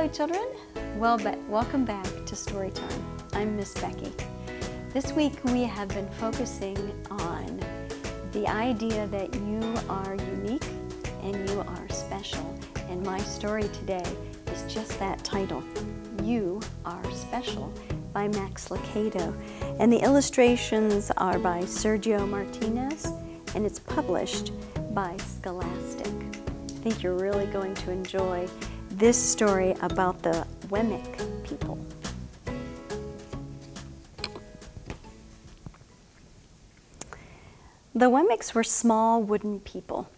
Hello children, welcome back to Storytime. I'm Miss Becky. This week we have been focusing on the idea that you are unique and you are special. And my story today is just that title, You Are Special, by Max Lucado. And the illustrations are by Sergio Martinez and it's published by Scholastic. I think you're really going to enjoy this story about the Wemmick people. The Wemmicks were small wooden people.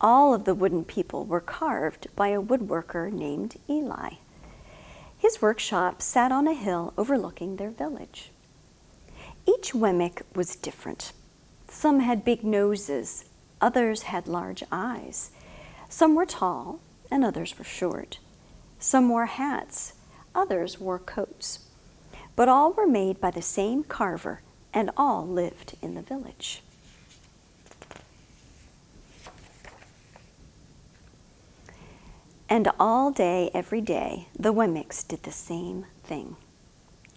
All of the wooden people were carved by a woodworker named Eli. His workshop sat on a hill overlooking their village. Each Wemmick was different. Some had big noses, others had large eyes. Some were tall, and others were short. Some wore hats, others wore coats. But all were made by the same carver, and all lived in the village. And all day, every day, the Wemmicks did the same thing.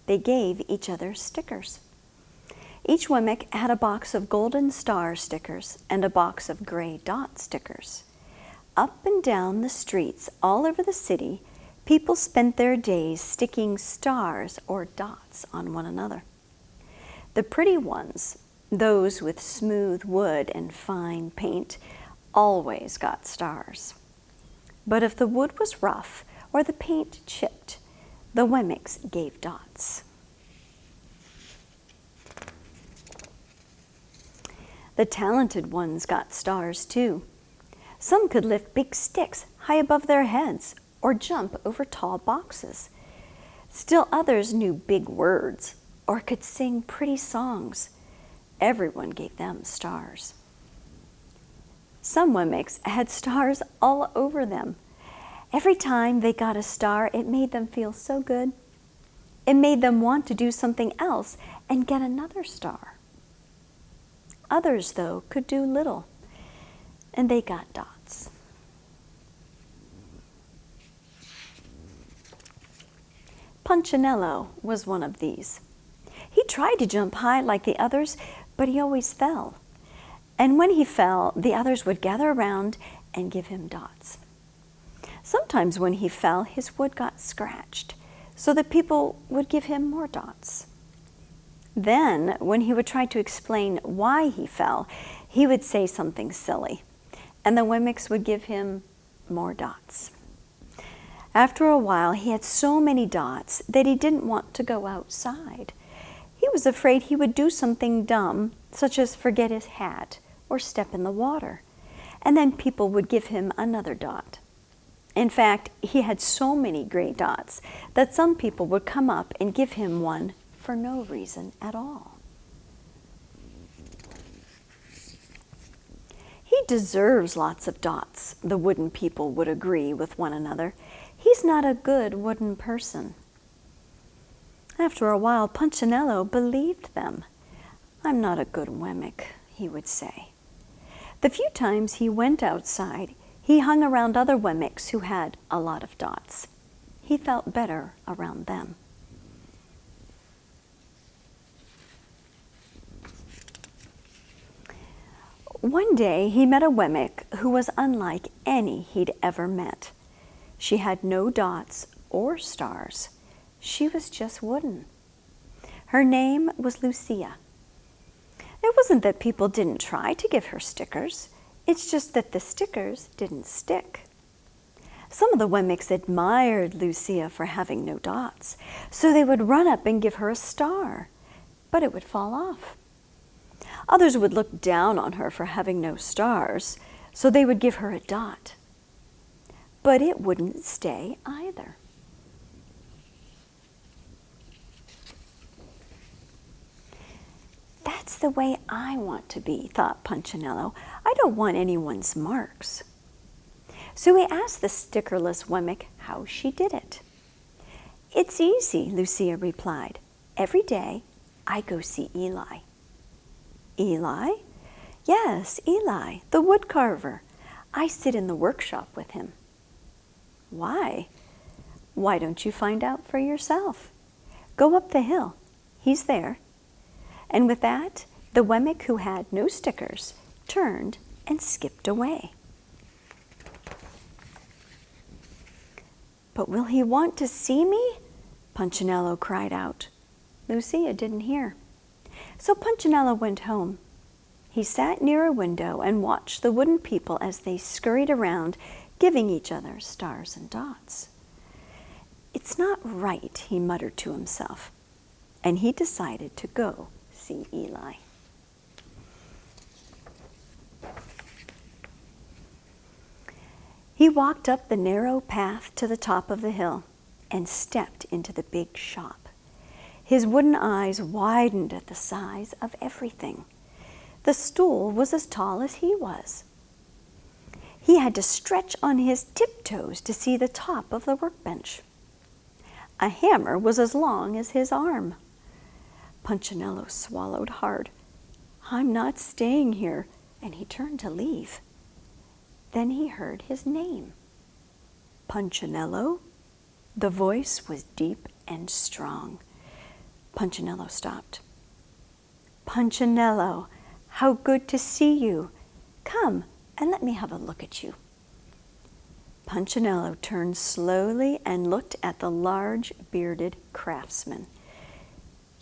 They gave each other stickers. Each Wemmick had a box of golden star stickers and a box of gray dot stickers. Up and down the streets all over the city, people spent their days sticking stars or dots on one another. The pretty ones, those with smooth wood and fine paint, always got stars. But if the wood was rough or the paint chipped, the Wemmicks gave dots. The talented ones got stars too. Some could lift big sticks high above their heads or jump over tall boxes. Still others knew big words or could sing pretty songs. Everyone gave them stars. Some Wemmicks had stars all over them. Every time they got a star, it made them feel so good. It made them want to do something else and get another star. Others, though, could do little, and they got dots. Punchinello was one of these. He tried to jump high like the others, but he always fell. And when he fell, the others would gather around and give him dots. Sometimes when he fell, his wood got scratched, so the people would give him more dots. Then, when he would try to explain why he fell, he would say something silly, and the Wemmicks would give him more dots. After a while, he had so many dots that he didn't want to go outside. He was afraid he would do something dumb, such as forget his hat or step in the water, and then people would give him another dot. In fact, he had so many gray dots that some people would come up and give him one for no reason at all. He deserves lots of dots, the wooden people would agree with one another. He's not a good wooden person. After a while, Punchinello believed them. I'm not a good Wemmick, he would say. The few times he went outside, he hung around other Wemmicks who had a lot of dots. He felt better around them. One day he met a Wemmick who was unlike any he'd ever met. She had no dots or stars. She was just wooden. Her name was Lucia. It wasn't that people didn't try to give her stickers. It's just that the stickers didn't stick. Some of the Wemmicks admired Lucia for having no dots, so they would run up and give her a star, but it would fall off. Others would look down on her for having no stars, so they would give her a dot. But it wouldn't stay either. That's the way I want to be, thought Punchinello. I don't want anyone's marks. So he asked the stickerless Wemmick how she did it. It's easy, Lucia replied. Every day I go see Eli. Eli? Yes, Eli, the wood carver. I sit in the workshop with him. Why? Why don't you find out for yourself? Go up the hill. He's there." And with that, the Wemmick who had no stickers turned and skipped away. "But will he want to see me?" Punchinello cried out. Lucia didn't hear. So Punchinello went home. He sat near a window and watched the wooden people as they scurried around, giving each other stars and dots. "It's not right," he muttered to himself, and he decided to go see Eli. He walked up the narrow path to the top of the hill and stepped into the big shop. His wooden eyes widened at the size of everything. The stool was as tall as he was. He had to stretch on his tiptoes to see the top of the workbench. A hammer was as long as his arm. Punchinello swallowed hard. "I'm not staying here," and he turned to leave. Then he heard his name. "Punchinello?" The voice was deep and strong. Punchinello stopped. "Punchinello, how good to see you. Come and let me have a look at you." Punchinello turned slowly and looked at the large bearded craftsman.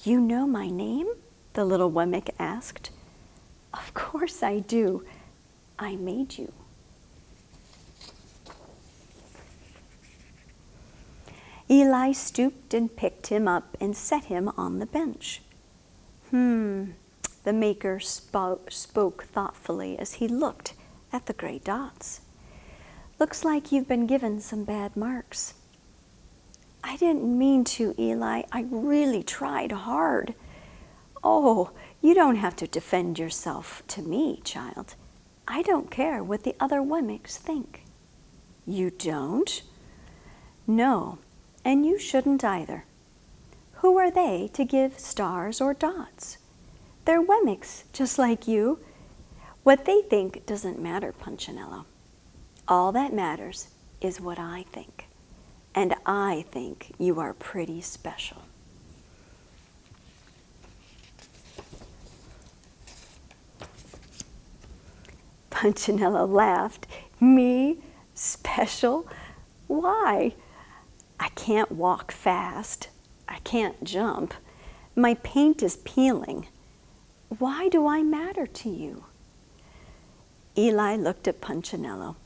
"You know my name?" the little Wemmick asked. "Of course I do. I made you." Eli stooped and picked him up and set him on the bench. The maker spoke thoughtfully as he looked at the gray dots. "Looks like you've been given some bad marks." "I didn't mean to, Eli. I really tried hard." "Oh, you don't have to defend yourself to me, child. I don't care what the other Wemmicks think." "You don't?" "No, and you shouldn't either. Who are they to give stars or dots? They're Wemmicks, just like you. What they think doesn't matter, Punchinello. All that matters is what I think. And I think you are pretty special." Punchinello laughed. "Me? Special? Why? I can't walk fast. I can't jump. My paint is peeling. Why do I matter to you?" Eli looked at Punchinello,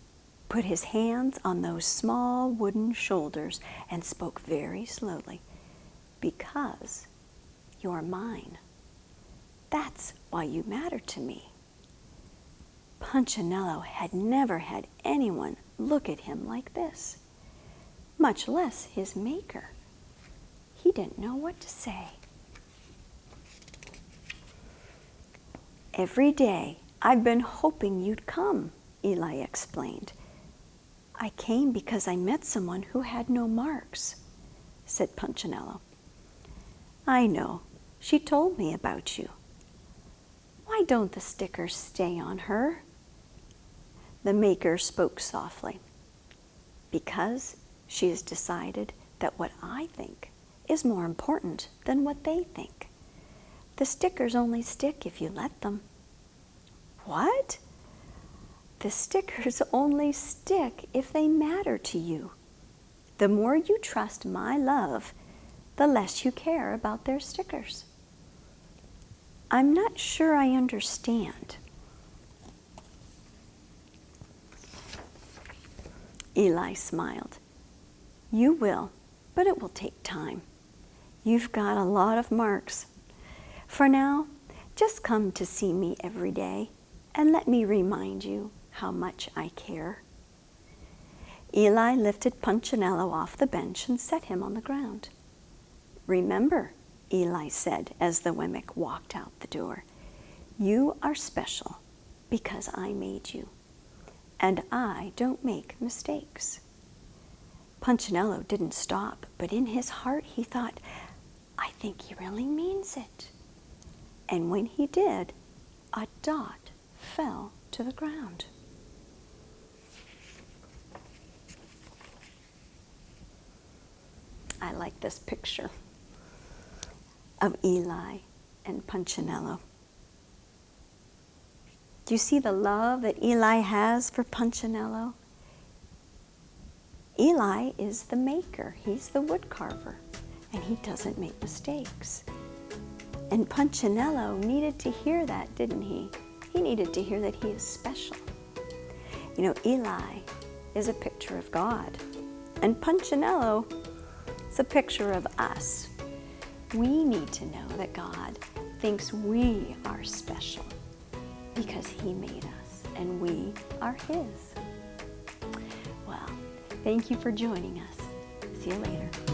put his hands on those small wooden shoulders, and spoke very slowly. "Because you're mine. That's why you matter to me." Punchinello had never had anyone look at him like this, much less his maker. He didn't know what to say. "Every day I've been hoping you'd come," Eli explained. "I came because I met someone who had no marks," said Punchinello. "I know. She told me about you. Why don't the stickers stay on her?" The maker spoke softly. "Because she has decided that what I think is more important than what they think. The stickers only stick if you let them." "What?" "The stickers only stick if they matter to you. The more you trust my love, the less you care about their stickers." "I'm not sure I understand." Eli smiled. "You will, but it will take time. You've got a lot of marks. For now, just come to see me every day and let me remind you how much I care." Eli lifted Punchinello off the bench and set him on the ground. "Remember," Eli said as the Wemmick walked out the door, "you are special because I made you, and I don't make mistakes." Punchinello didn't stop, but in his heart he thought, "I think he really means it." And when he did, a dot fell to the ground. I like this picture of Eli and Punchinello. Do you see the love that Eli has for Punchinello? Eli is the maker. He's the wood carver, and he doesn't make mistakes. And Punchinello needed to hear that, didn't he? He needed to hear that he is special. You know, Eli is a picture of God, and Punchinello is a picture of us. We need to know that God thinks we are special because he made us and we are his. Well, thank you for joining us. See you later.